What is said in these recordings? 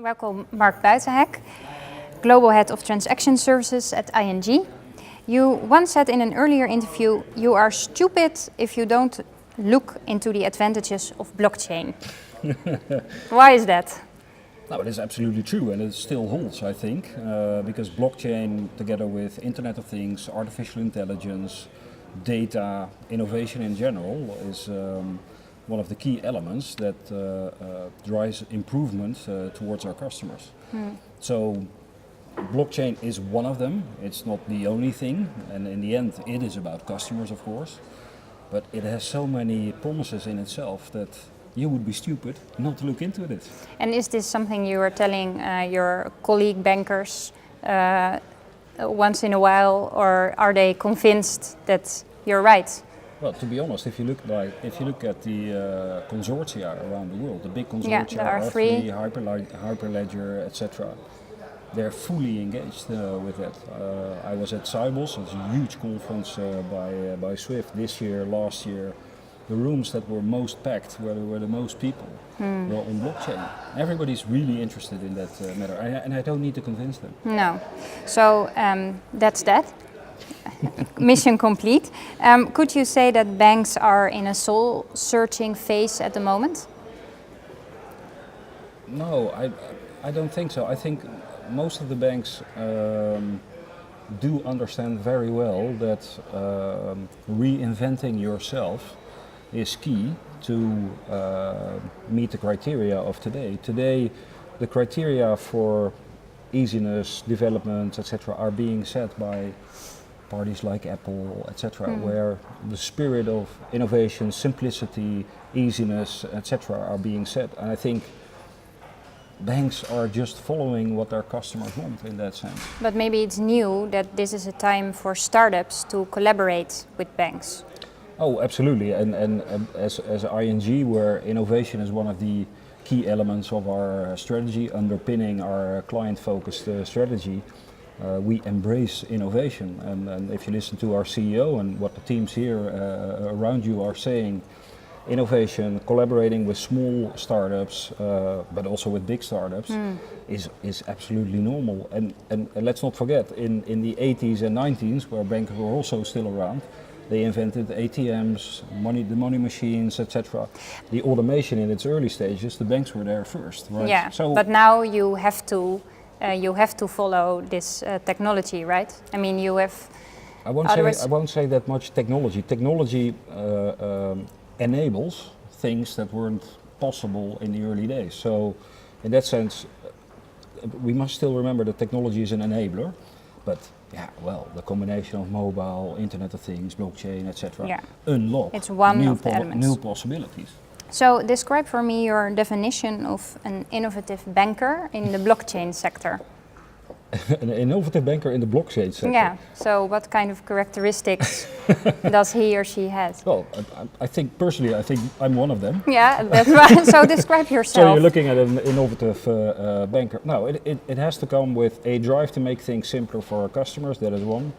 Welcome, Mark Buitenhek, Global Head of Transaction Services at ING. You once said in an earlier interview, you are stupid if you don't look into the advantages of blockchain. Why is that? No, it is absolutely true, and it still holds, I think, because blockchain, together with Internet of Things, artificial intelligence, data, innovation in general, is one of the key elements that drives improvement towards our customers. So blockchain is one of them. It's not the only thing, and in the end it is about customers, of course, but it has so many promises in itself that you would be stupid not to look into it. And is this something you are telling your colleague bankers once in a while, or are they convinced that you're right? Well, to be honest, if you look at the consortia around the world, the big consortia, R3, Hyperledger, etc., they're fully engaged with that. I was at Cybos, it's a huge conference by Swift this year, last year. The rooms that were most packed, where there were the most people, were on blockchain. Everybody's really interested in that matter, and I don't need to convince them. No. So that's that. Mission complete. Could you say that banks are in a soul-searching phase at the moment? No, I don't think so. I think most of the banks do understand very well that reinventing yourself is key to meet the criteria of today. Today, the criteria for easiness, development, etc., are being set by parties like Apple, etc., where the spirit of innovation, simplicity, easiness, etc., are being set. And I think banks are just following what their customers want in that sense. But maybe it's new that this is a time for startups to collaborate with banks. Oh, absolutely. And as ING, where innovation is one of the key elements of our strategy, underpinning our client-focused strategy, we embrace innovation. And if you listen to our CEO and what the teams here around you are saying, innovation, collaborating with small startups, but also with big startups, is absolutely normal. And let's not forget, in the 80s and 90s, where banks were also still around, they invented ATMs, the money machines, etc. The automation in its early stages, the banks were there first, right? Yeah, so but now you have to follow this technology, right? I mean, you have. I won't say that much technology. Technology enables things that weren't possible in the early days. So, in that sense, we must still remember that technology is an enabler, but yeah, well, the combination of mobile, Internet of Things, blockchain, etc., unlock it's one of the elements. New possibilities. So, describe for me your definition of an innovative banker in the blockchain sector. An innovative banker in the blockchain sector. Yeah. So, what kind of characteristics does he or she have? Well, I think personally, I'm one of them. Yeah, that's right. So, describe yourself. So you're looking at an innovative banker. No, it has to come with a drive to make things simpler for our customers. That is one.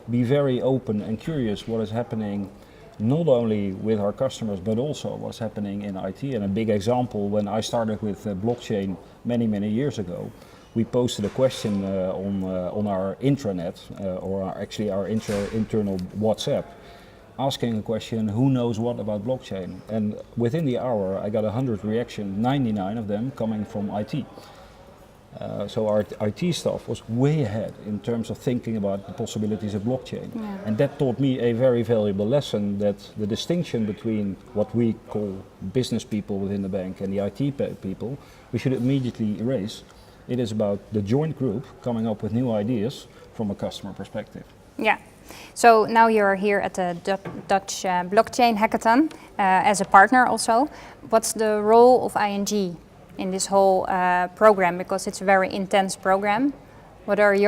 Be very open and curious what is happening, not only with our customers, but also what's happening in IT. And a big example, when I started with blockchain many years ago, we posted a question on our intranet, actually our internal WhatsApp, asking a question, who knows what about blockchain? And within the hour, I got 100 reactions, 99 of them coming from IT. So our IT staff was way ahead in terms of thinking about the possibilities of blockchain. Yeah. And that taught me a very valuable lesson, that the distinction between what we call business people within the bank and the IT people, we should immediately erase. It is about the joint group coming up with new ideas from a customer perspective. Yeah. So now you're here at the Dutch Blockchain Hackathon as a partner also. What's the role of ING in this whole program? Because it's a very intense program. What is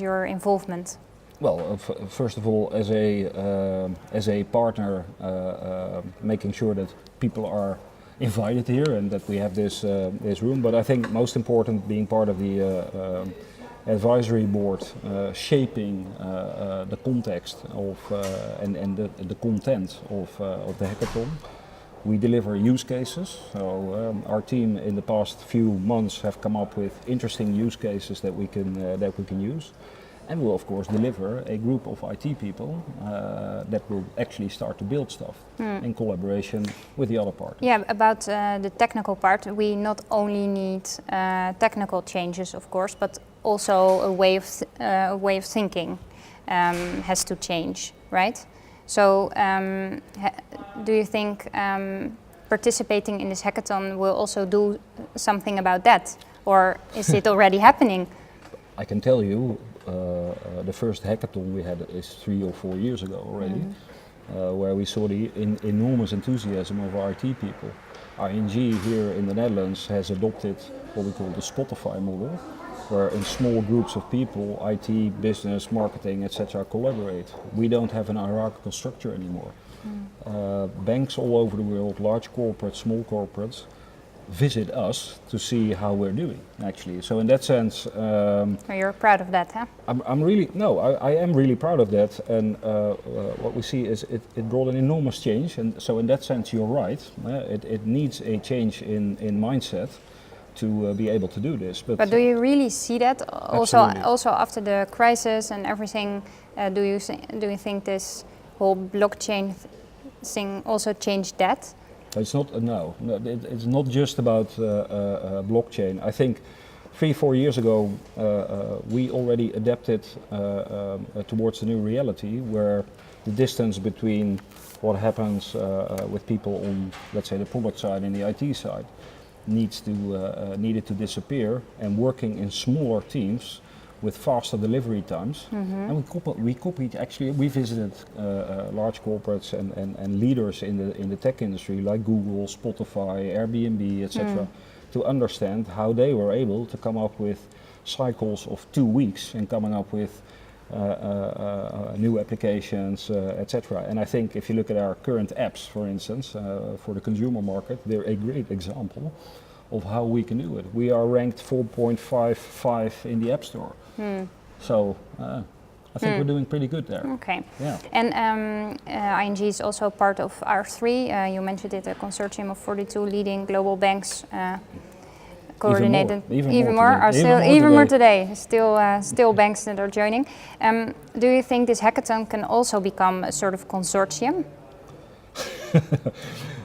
your involvement? Well, first of all, as a partner, making sure that people are invited here and that we have this room. But I think most important, being part of the advisory board, shaping the context of and the content of the hackathon. We deliver use cases. So our team in the past few months have come up with interesting use cases that we can use, and we'll of course deliver a group of IT people that will actually start to build stuff in collaboration with the other parties. Yeah, about the technical part, we not only need technical changes, of course, but also a way of thinking has to change, right? So, do you think participating in this hackathon will also do something about that, or is it already happening? I can tell you, the first hackathon we had is 3 or 4 years ago already, where we saw the enormous enthusiasm of our IT people. ING here in the Netherlands has adopted what we call the Spotify model, where in small groups of people, IT, business, marketing, etc. collaborate. We don't have an hierarchical structure anymore. Banks all over the world, large corporates, small corporates, visit us to see how we're doing, actually. So in that sense... You're proud of that, huh? I am really proud of that, and what we see is it brought an enormous change, and so in that sense you're right. It needs a change in mindset to be able to do this. But do you really see that also after the crisis and everything? Do you think this whole blockchain thing also changed that? It's not it's not just about blockchain. I think 3-4 years ago we already adapted towards the new reality, where the distance between what happens with people on, let's say, the product side and the IT side needed to disappear, and working in smaller teams with faster delivery times. And we copied, actually, we visited large corporates and leaders in the tech industry like Google, Spotify, Airbnb, etc. to understand how they were able to come up with cycles of 2 weeks and coming up with new applications, etc. And I think if you look at our current apps, for instance, for the consumer market, they're a great example of how we can do it. We are ranked 4.55 in the App Store. So I think we're doing pretty good there. Okay. Yeah. And ING is also part of R3. You mentioned it, a consortium of 42 leading global banks. Coordinated even more today. Still banks that are joining. Do you think this hackathon can also become a sort of consortium?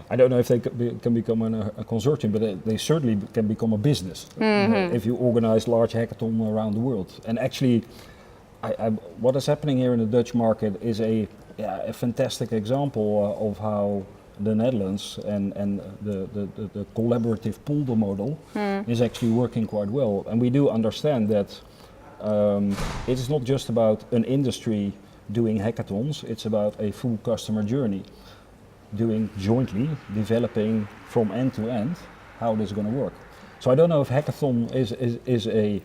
I don't know if they can become a consortium, but they certainly can become a business if you organize large hackathon around the world. And actually, what is happening here in the Dutch market is a fantastic example of how the Netherlands and the collaborative pool model is actually working quite well. And we do understand that it is not just about an industry doing hackathons, it's about a full customer journey, doing jointly, developing from end to end how this is going to work. So I don't know if hackathon is a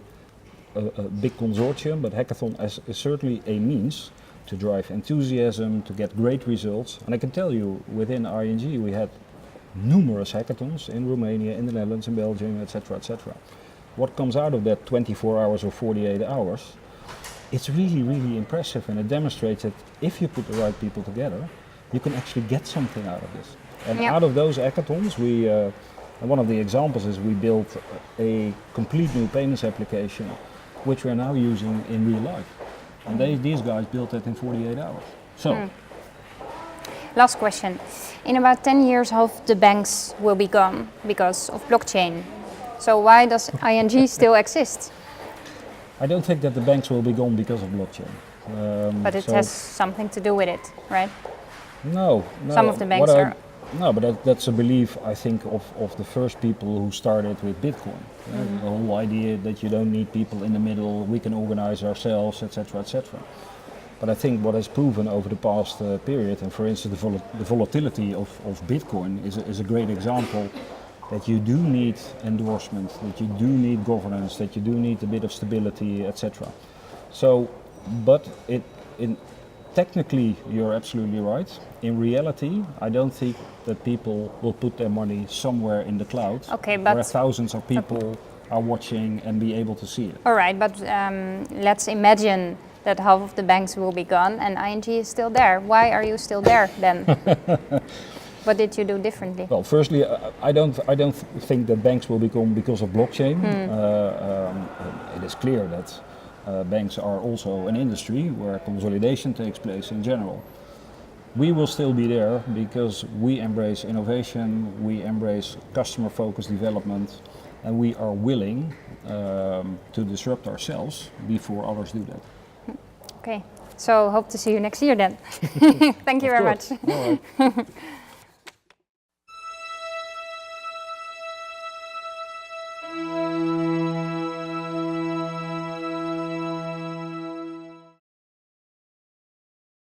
big consortium, but hackathon is certainly a means to drive enthusiasm, to get great results. And I can tell you, within ING we had numerous hackathons in Romania, in the Netherlands, in Belgium, etc., etc. What comes out of that 24 hours or 48 hours, it's really, really impressive, and it demonstrates that if you put the right people together, you can actually get something out of this. And out of those hackathons, and one of the examples is we built a complete new payments application, which we are now using in real life. And these guys built it in 48 hours. So. Last question. In about 10 years, half the banks will be gone because of blockchain. So why does ING still exist? I don't think that the banks will be gone because of blockchain. But it has something to do with it, right? No. Some of the banks are... No, but that's a belief, I think, of the first people who started with Bitcoin. The whole idea that you don't need people in the middle, we can organize ourselves, etc., etc. But I think what has proven over the past period, and for instance the volatility of Bitcoin is a great example, that you do need endorsement, that you do need governance, that you do need a bit of stability, etc. So, but technically, you're absolutely right. In reality, I don't think that people will put their money somewhere in the cloud where thousands of people are watching and be able to see it. All right, but let's imagine that half of the banks will be gone and ING is still there. Why are you still there then? What did you do differently? Well, firstly, I don't think that banks will become because of blockchain. It is clear that banks are also an industry where consolidation takes place in general. We will still be there because we embrace innovation, we embrace customer-focused development, and we are willing to disrupt ourselves before others do that. Okay, so hope to see you next year then. Thank you very much. All right.